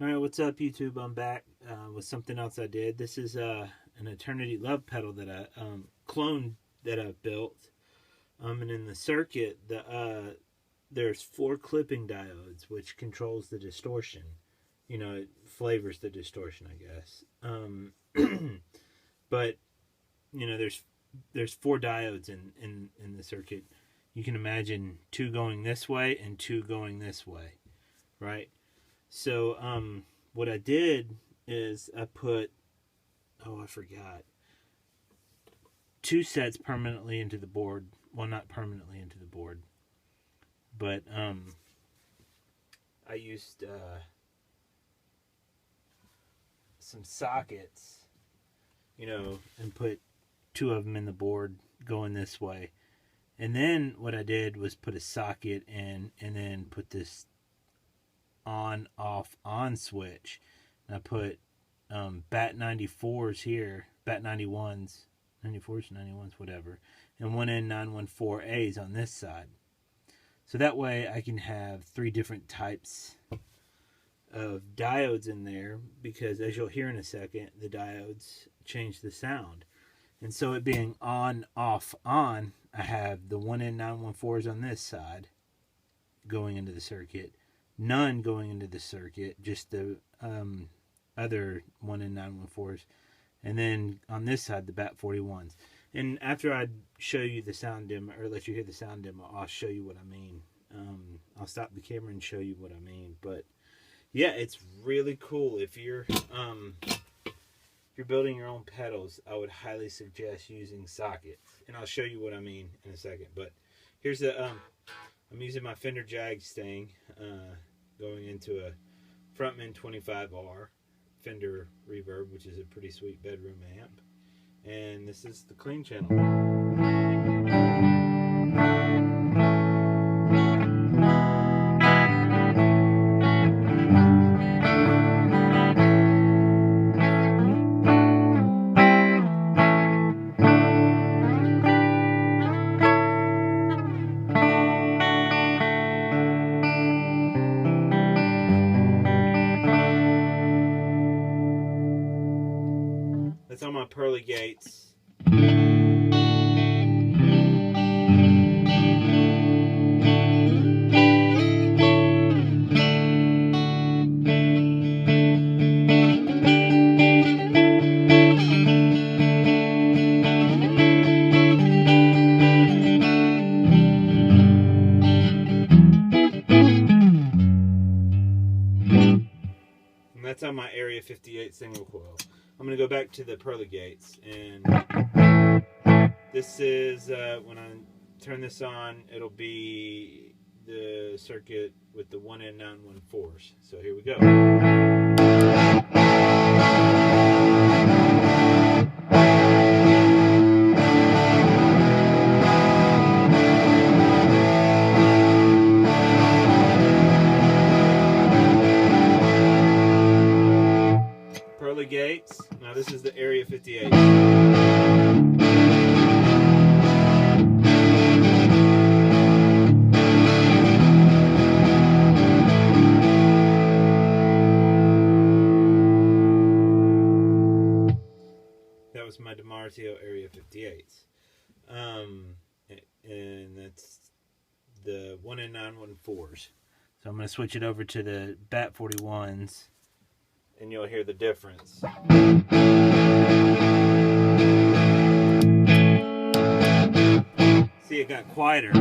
Alright, what's up YouTube? I'm back with something else I did. This is an Eternity Love pedal that I cloned that I've built. And in the circuit, there's 4 clipping diodes, which controls the distortion. You know, it flavors the distortion, I guess. But, you know, there's 4 diodes in the circuit. You can imagine 2 going this way and 2 going this way, right? So, what I did is I put, I forgot, 2 sets permanently into the board. Well, not permanently into the board, but, I used, some sockets, you know, and put 2 of them in the board going this way. And then what I did was put a socket in and then put this on, off, on switch. And I put BAT 94s here, BAT 91s, 94s, 91s, whatever, and 1N914As on this side. So that way I can have 3 different types of diodes in there, because as you'll hear in a second, the diodes change the sound. And so it being on, off, on, I have the 1N914s on this side going into the circuit, none going into the circuit, just the other 1N914s, and then on this side the BAT 41s. And after I show you the sound demo, or let you hear the sound demo, I'll show you what I mean. I'll stop the camera and show you what I mean. But yeah, it's really cool. If you're building your own pedals, I would highly suggest using sockets, and I'll show you what I mean in a second. But here's the I'm using my Fender Jag Stang, going into a Frontman 25R Fender Reverb, which is a pretty sweet bedroom amp. And this is the clean channel. That's on my pearly gates. And that's on my Area 58 single coil. I'm going to go back to the pearly gates, and this is, when I turn this on, it'll be the circuit with the 1N914s. So here we go. Pearly gates. Now this is the Area 58. That was my DiMarzio Area 58s. And that's the 1N914s. So I'm going to switch it over to the BAT 41s. And you'll hear the difference. See, it got quieter.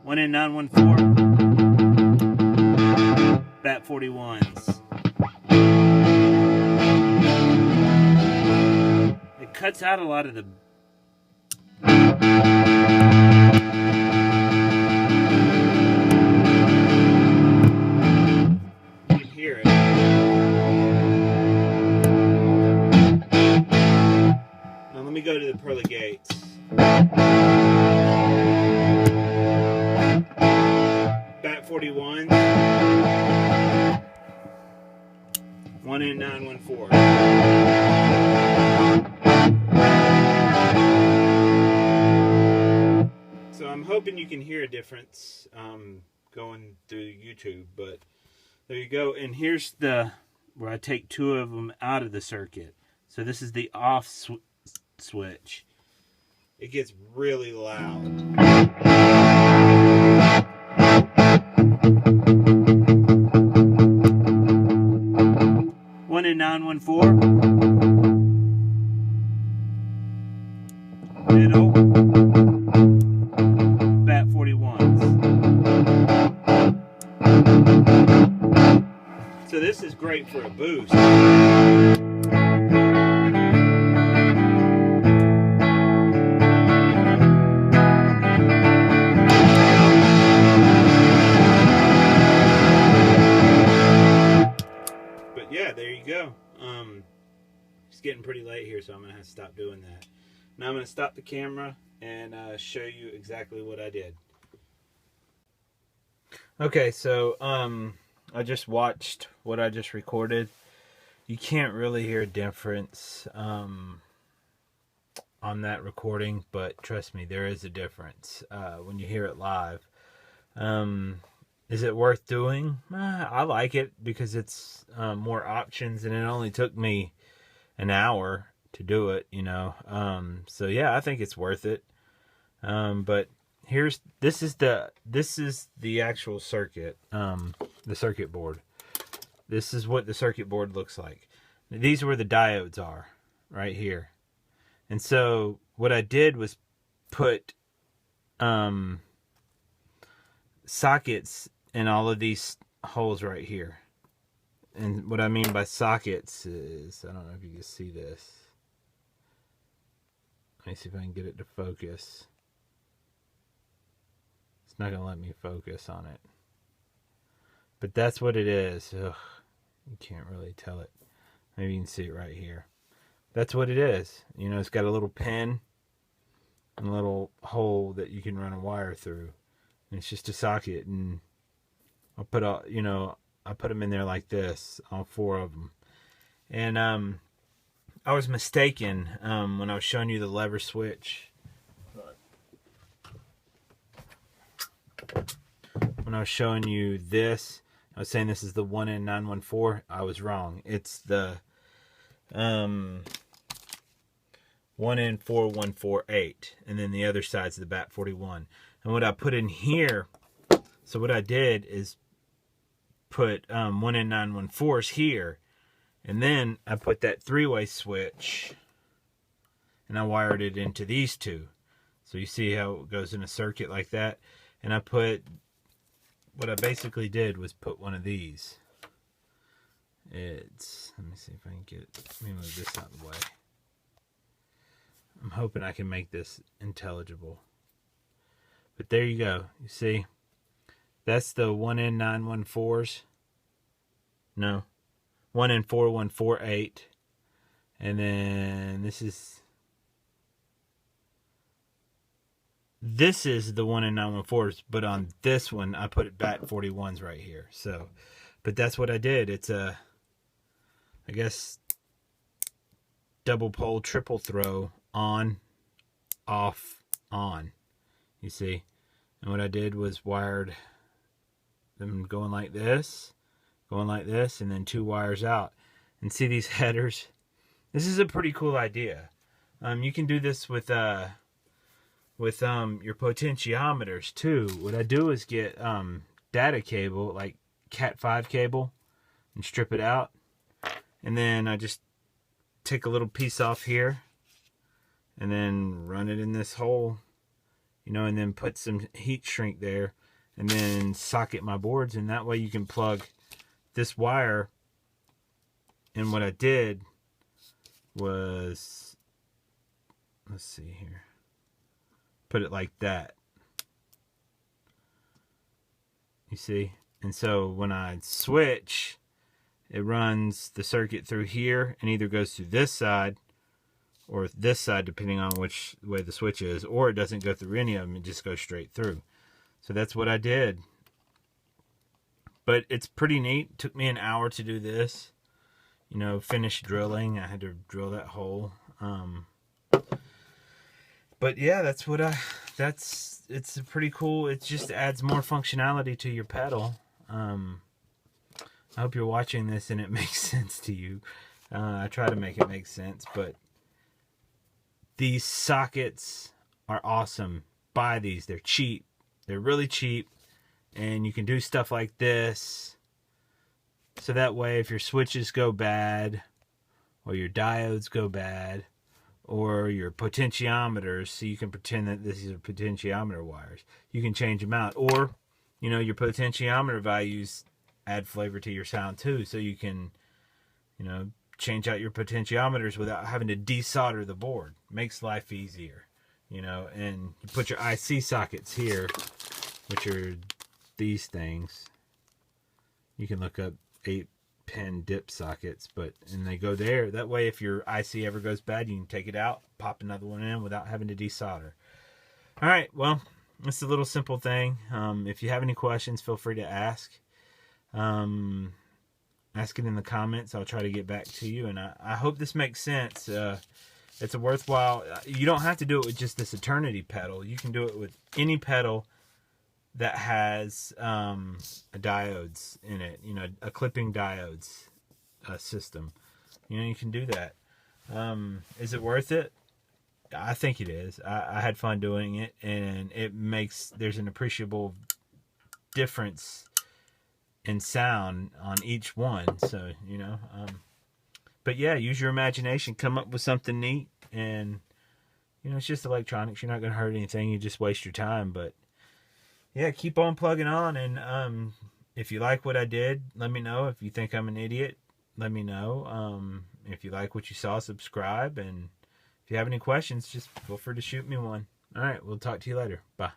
1N914, BAT 41s. It cuts out a lot of the hear it. Now let me go to the pearly gates. BAT 41, 1N914. So I'm hoping you can hear a difference. going through YouTube, but there you go. And here's the where I take two of them out of the circuit. So this is the off switch. It gets really loud. 1 and 914. Middle. Bat 41s. So this is great for a boost. But yeah, there you go. It's getting pretty late here, so I'm gonna have to stop doing that. Now I'm gonna stop the camera and show you exactly what I did. Okay, so I just watched what I just recorded. You can't really hear a difference on that recording, but trust me, there is a difference when you hear it live. Is it worth doing? I like it because it's more options, and it only took me an hour to do it, you know. So yeah, I think it's worth it. But this is the actual circuit, the circuit board. This is what the circuit board looks like. These are where the diodes are, right here. And so what I did was put sockets in all of these holes right here. And what I mean by sockets is, I don't know if you can see this. Let me see if I can get it to focus. It's not going to let me focus on it. But that's what it is. Ugh, you can't really tell it. Maybe you can see it right here. That's what it is. You know, it's got a little pin and a little hole that you can run a wire through. And it's just a socket. And I'll put all, you know, I put them in there like this, all four of them. And I was mistaken when I was showing you the lever switch. When I was showing you this, I was saying this is the 1N914. I was wrong. It's the 1N4148. And then the other side's the Bat 41. And what I put in here, so what I did is put 1N914s here. And then I put that three-way switch and I wired it into these two. So you see how it goes in a circuit like that. And I put, what I basically did was put one of these. It's, let me see if I can get, let me move this out of the way. I'm hoping I can make this intelligible. But there you go. You see, that's the 1N914s. No. 1N4148. And then this is the 1N914s, but on this one I put Bat 41s right here. So, but that's what I did. It's a, I guess, double pole, triple throw, on, off, on. You see? And what I did was wired them going like this, and then two wires out. And see these headers? This is a pretty cool idea. You can do this with your potentiometers too. What I do is get data cable, like Cat5 cable, and strip it out. And then I just take a little piece off here and then run it in this hole, you know, and then put some heat shrink there and then socket my boards, and that way you can plug this wire. And what I did was, let's see here, put it like that. You see? And so when I switch, it runs the circuit through here and either goes through this side or this side, depending on which way the switch is, or it doesn't go through any of them, it just goes straight through. So that's what I did. But it's pretty neat. It took me an hour to do this. You know, finish drilling. I had to drill that hole. But yeah, that's what it's a pretty cool. It just adds more functionality to your pedal. I hope you're watching this and it makes sense to you. I try to make it make sense, but these sockets are awesome. Buy these. They're cheap. They're really cheap, and you can do stuff like this. So that way, if your switches go bad, or your diodes go bad, or your potentiometers, so you can pretend that these are potentiometer wires, you can change them out. Or, you know, your potentiometer values add flavor to your sound too, so you can, you know, change out your potentiometers without having to desolder the board. Makes life easier, you know. And you put your IC sockets here, which are these things. You can look up 8-pin dip sockets, and they go there. That way, if your IC ever goes bad, you can take it out, pop another one in without having to desolder. All right, well, it's a little simple thing. If you have any questions, feel free to ask. Ask it in the comments. I'll try to get back to you, and I hope this makes sense. It's a worthwhile. You don't have to do it with just this Eternity pedal. You can do it with any pedal that has a diodes in it. You know, a clipping diodes system. You know, you can do that. Is it worth it? I think it is. I had fun doing it, and there's an appreciable difference in sound on each one. So, you know, but yeah, use your imagination, come up with something neat. And, you know, it's just electronics. You're not going to hurt anything. You just waste your time. But yeah, keep on plugging on. And if you like what I did, let me know. If you think I'm an idiot, let me know. If you like what you saw, subscribe. And if you have any questions, just feel free to shoot me one. All right, we'll talk to you later. Bye.